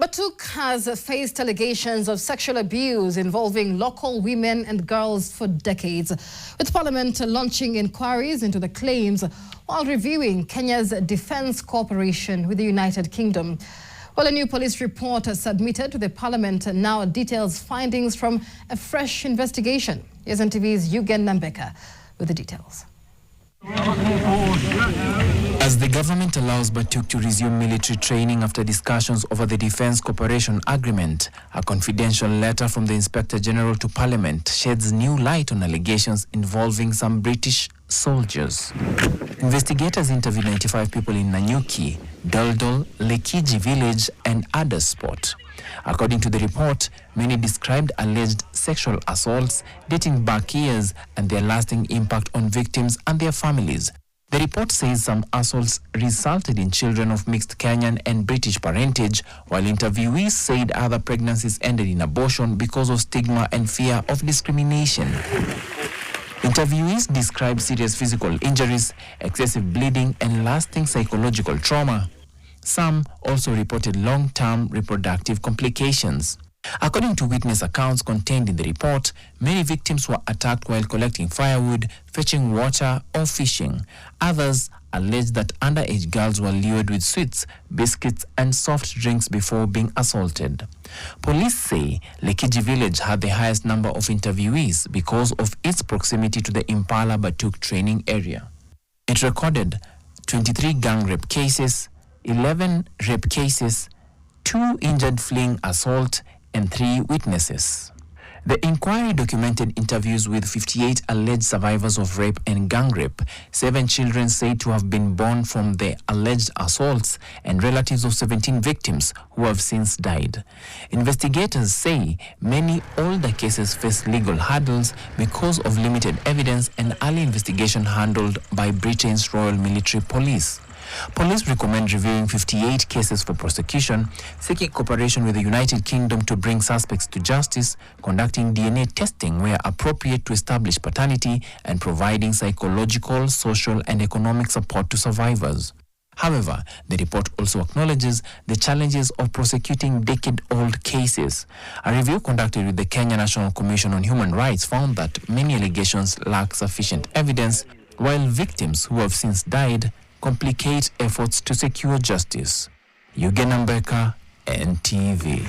BATUK has faced allegations of sexual abuse involving local women and girls for decades, with Parliament launching inquiries into the claims while reviewing Kenya's defense cooperation with the United Kingdom. Well, a new police report submitted to the Parliament now details findings from a fresh investigation. Here's NTV's Eugen Nambeka with the details. As the government allows BATUK to resume military training after discussions over the Defence Cooperation Agreement, a confidential letter from the Inspector General to Parliament sheds new light on allegations involving some British soldiers. Investigators interviewed 95 people in Nanyuki, Doldol, Lekiji village and Ada Spot. According to the report, many described alleged sexual assaults dating back years and their lasting impact on victims and their families. The report says some assaults resulted in children of mixed Kenyan and British parentage, while interviewees said other pregnancies ended in abortion because of stigma and fear of discrimination. Interviewees described serious physical injuries, excessive bleeding, and lasting psychological trauma. Some also reported long-term reproductive complications. According to witness accounts contained in the report, many victims were attacked while collecting firewood, fetching water, or fishing. Others alleged that underage girls were lured with sweets, biscuits, and soft drinks before being assaulted. Police say Lekiji village had the highest number of interviewees because of its proximity to the Impala BATUK training area. It recorded 23 gang rape cases, 11 rape cases, 2 injured fleeing assault, and 3 witnesses. The inquiry documented interviews with 58 alleged survivors of rape and gang rape, 7 children said to have been born from the alleged assaults, and relatives of 17 victims who have since died. Investigators say many older cases face legal hurdles because of limited evidence and early investigation handled by Britain's Royal Military Police. Police recommend reviewing 58 cases for prosecution, seeking cooperation with the United Kingdom to bring suspects to justice, conducting DNA testing where appropriate to establish paternity, and providing psychological, social, and economic support to survivors. However, the report also acknowledges the challenges of prosecuting decade-old cases. A review conducted with the Kenya National Commission on Human Rights found that many allegations lack sufficient evidence, while victims who have since died complicate efforts to secure justice. Eugen Nambeka, NTV.